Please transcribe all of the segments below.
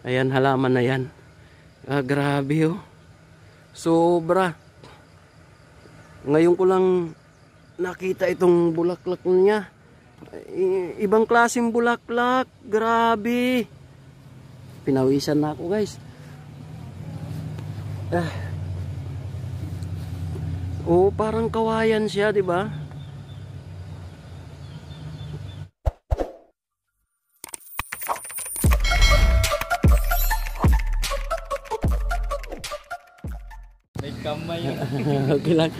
Ayan, halaman na yan. Grabe oh. Sobra. Ngayon ko lang nakita itong bulaklak niya. Ibang klaseng bulaklak. Grabe. Pinawisan na ako guys. Oh, parang kawayan siya, di ba? May kamay yun. Okay lang.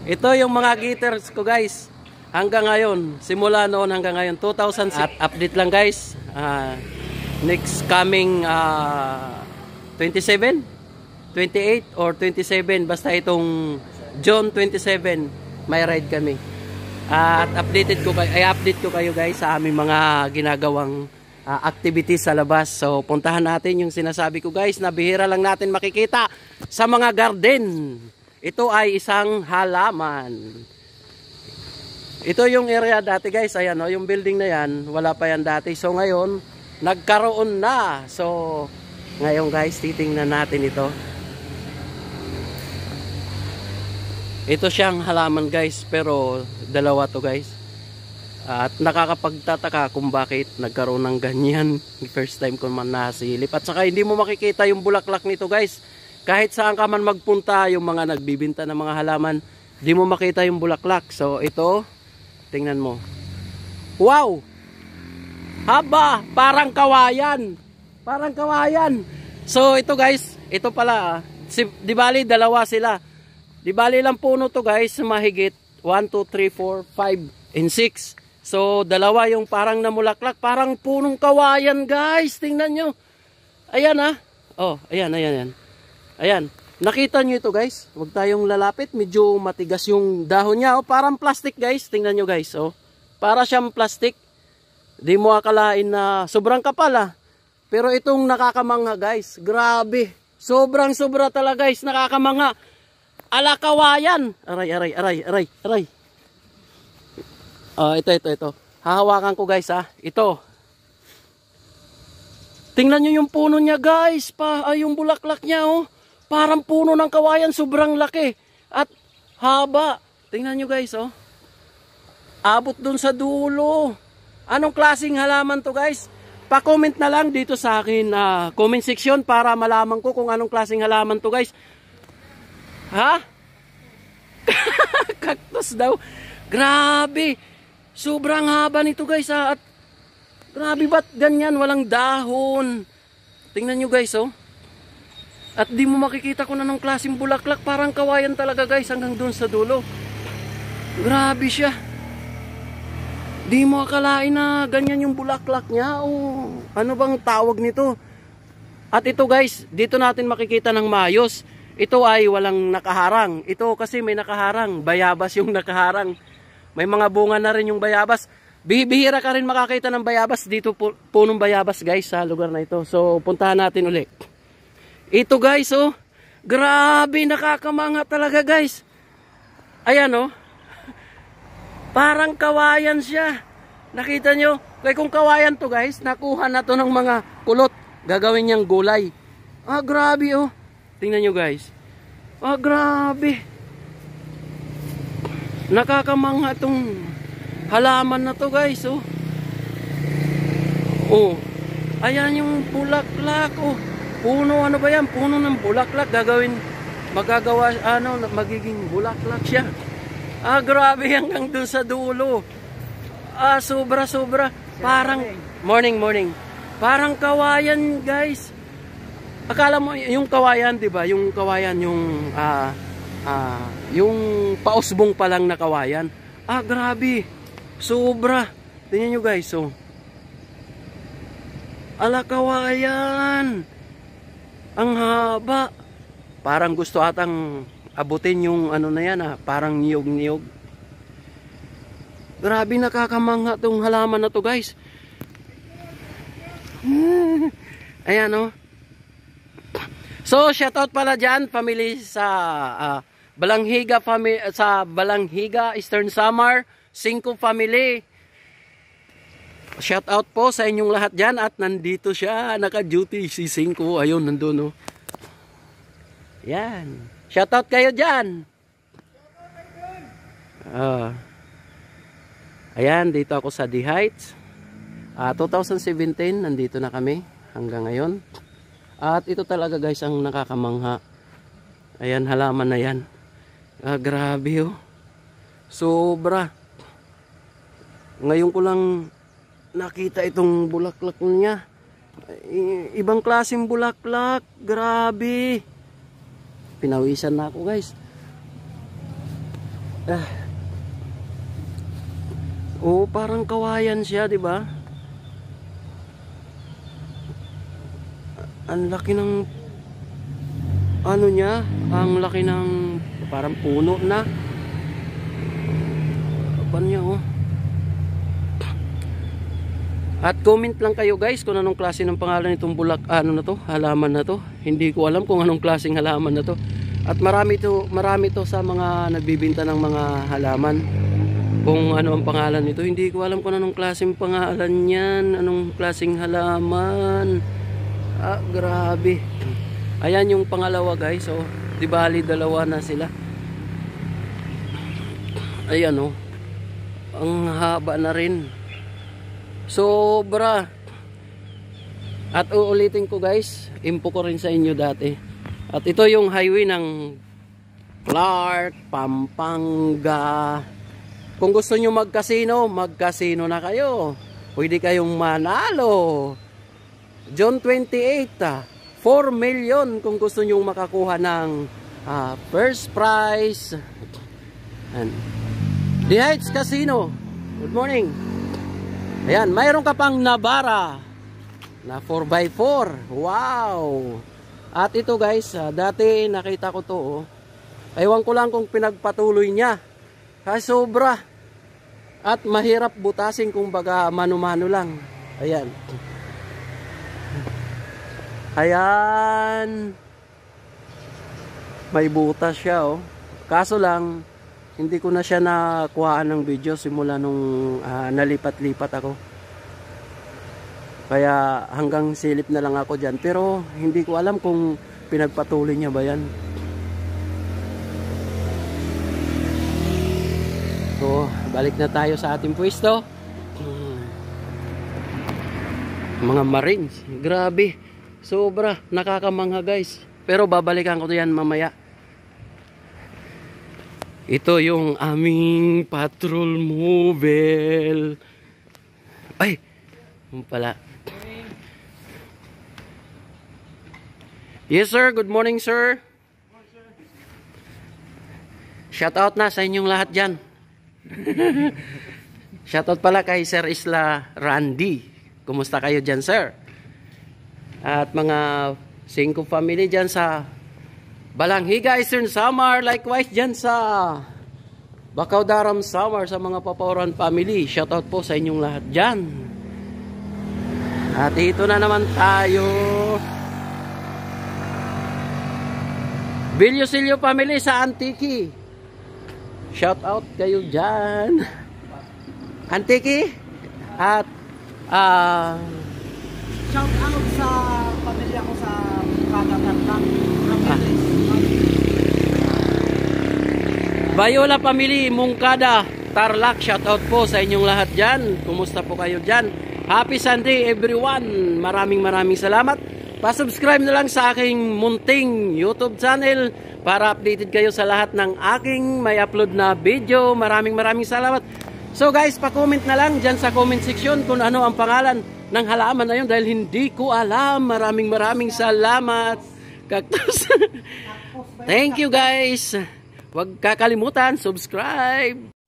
Ito yung mga guitars ko guys. Hanggang ngayon, simula noon hanggang ngayon 2006. At update lang guys. Next coming 27, 28 or 27, basta itong June 27 may ride kami. At update ko kayo guys sa aming mga ginagawang activities sa labas. So puntahan natin yung sinasabi ko guys na bihira lang natin makikita sa mga garden. Ito ay isang halaman. Ito yung area dati guys, ayan o, yung building na yan, wala pa yan dati. So ngayon, nagkaroon na. So ngayon guys, titingnan natin ito. Ito siyang halaman guys, pero dalawa to guys. At nakakapagtataka kung bakit nagkaroon ng ganyan. First time ko man nasilip. At saka hindi mo makikita yung bulaklak nito guys. Kahit saan ka man magpunta, yung mga nagbibinta ng mga halaman, hindi mo makita yung bulaklak. So ito, tingnan mo. Wow! Haba! Parang kawayan! Parang kawayan! So ito guys, ito pala. Di bali, dalawa sila. Di bali lang puno to guys, mahigit 1, 2, 3, 4, 5, and 6. So dalawa yung parang namulaklak, parang punong kawayan guys. Tingnan nyo. Ayan ah. Oh, ayan, ayan, ayan. Ayan. Nakita nyo ito guys. Huwag tayong lalapit. Medyo matigas yung dahon niya. Oh, parang plastic guys. Tingnan nyo guys. Oh, para siyang plastic. Di mo akalain na sobrang kapal ah. Pero itong nakakamangha guys. Grabe. Sobrang sobra talaga guys. Nakakamangha. Ala kawayan. Aray, aray, aray, aray, aray. Ito. Hahawakan ko guys ah. Ito. Tingnan nyo yung puno niya guys. Yung bulaklak niya oh. Parang puno ng kawayan, sobrang laki. At haba. Tingnan nyo guys, oh. Abot dun sa dulo. Anong klaseng halaman to guys? Pa-comment na lang dito sa akin comment section para malaman ko kung anong klaseng halaman to guys. Ha? Cactus daw. Grabe. Sobrang haba nito guys ha. At grabe, ba't ganyan? Walang dahon. Tingnan nyo guys, oh. At di mo makikita kung anong klaseng bulaklak. Parang kawayan talaga guys hanggang doon sa dulo. Grabe siya. Di mo akalain na ganyan yung bulaklak niya. O ano bang tawag nito? At ito guys, dito natin makikita ng maayos. Ito ay walang nakaharang. Ito kasi may nakaharang. Bayabas yung nakaharang. May mga bunga na rin yung bayabas. Bihira ka rin makakita ng bayabas. Dito punong bayabas guys sa lugar na ito. So puntahan natin ulit. Ito guys, oh. Grabe, nakakamangha talaga guys. Ayan, oh. Parang kawayan siya. Nakita nyo? Kaya kung kawayan to guys, nakuha na to ng mga kulot. Gagawin niyang gulay. Grabe, oh. Tingnan nyo guys. Grabe. Nakakamangha tong halaman na to guys, oh. Oh. Ayan yung bulaklak, oh. Puno, ano ba yan? Puno ng bulaklak. Magagawa, magiging bulaklak siya. Grabe hanggang dun sa dulo. Sobra. Parang, morning. Parang kawayan, guys. Akala mo, yung kawayan, di ba? Yung kawayan, yung pausbong pa lang na kawayan. Grabe. Sobra. Tingnan nyo, guys, oh. Ala, kawayan. Ang haba. Parang gusto atang abutin yung ano na yan parang niyog-niyog. Grabe, nakakamangha tong halaman na to guys. Ayan oh. So shoutout pala dyan family sa Balanghiga family, sa Balanghiga Eastern Samar 5 family. shout out po sa inyong lahat dyan. At nandito siya, naka-duty si Cinco. Ayun, nandun oh. Yan. Shout out kayo dyan. Ayan, dito ako sa The Heights. 2017, nandito na kami hanggang ngayon. At ito talaga guys ang nakakamangha. Ayan, halaman na yan. Grabe oh. Sobra. Ngayon ko lang nakita itong bulaklak niya. Ibang klaseng bulaklak. Grabe. Pinawisan na ako guys. Oh, parang kawayan siya, di ba? Ang laki ng ano niya, ang laki ng parang puno na. Apa niya oh. At comment lang kayo guys kung anong klase ng pangalan nitong ano na to, halaman na to. Hindi ko alam kung anong klaseng halaman na to. At marami to sa mga nagbibinta ng mga halaman. Kung ano ang pangalan nito, hindi ko alam kung anong klaseng pangalan niyan, anong klaseng halaman. Grabe. Ayan yung pangalawa guys, oh. Di bali dalawa na sila. Ayan oh. Ang haba na rin. Sobra. At uulitin ko guys, info ko rin sa inyo dati. At ito yung highway ng Clark, Pampanga. Kung gusto nyo magkasino, magkasino na kayo. Pwede kayong manalo. June 28, 4 million kung gusto nyo makakuha ng first prize. And The Heights Casino. Good morning. Ayan, mayroon ka pang Navara na 4x4. Wow! At ito guys, dati nakita ko to. Oh. Ewan ko lang kung pinagpatuloy niya. Sobra. At mahirap butasin kung baga mano-mano lang. Ayan. Ayan. May butas siya oh. Kaso lang, hindi ko na siya nakuhaan ng video simula nung nalipat-lipat ako. Kaya hanggang silip na lang ako dyan. Pero hindi ko alam kung pinagpatuloy niya ba yan. So, balik na tayo sa ating pwesto. Mga Marines. Grabe. Sobra. Nakakamangha guys. Pero babalikan ko yan mamaya. Ito yung aming patrol mobile. Ay! Pala. Yes sir, good morning sir. Shout out na sa inyong lahat dyan. Shout out pala kay Sir Isla Randy. Kumusta kayo dyan sir? At mga Cinco family dyan sa Balanghiga, Eastern Samar. Likewise dyan sa Bacaudaram Samar sa mga Papaoran family. Shout out po sa inyong lahat dyan. At ito na naman tayo. Villosilio family sa Antique. Shout out kayo dyan. Antique. At shout out sa pamilya ko sa Kagatartang. Bayola family, Mungkada, Tarlac. Shout out po sa inyong lahat dyan. Kumusta po kayo dyan? Happy Sunday everyone. Maraming salamat. Pa-subscribe na lang sa aking munting YouTube channel para updated kayo sa lahat ng aking may upload na video. Maraming salamat. So guys, pa-comment na lang dyan sa comment section kung ano ang pangalan ng halaman na yun dahil hindi ko alam. Maraming salamat. Cactus. Thank you guys. Huwag kakalimutan, subscribe.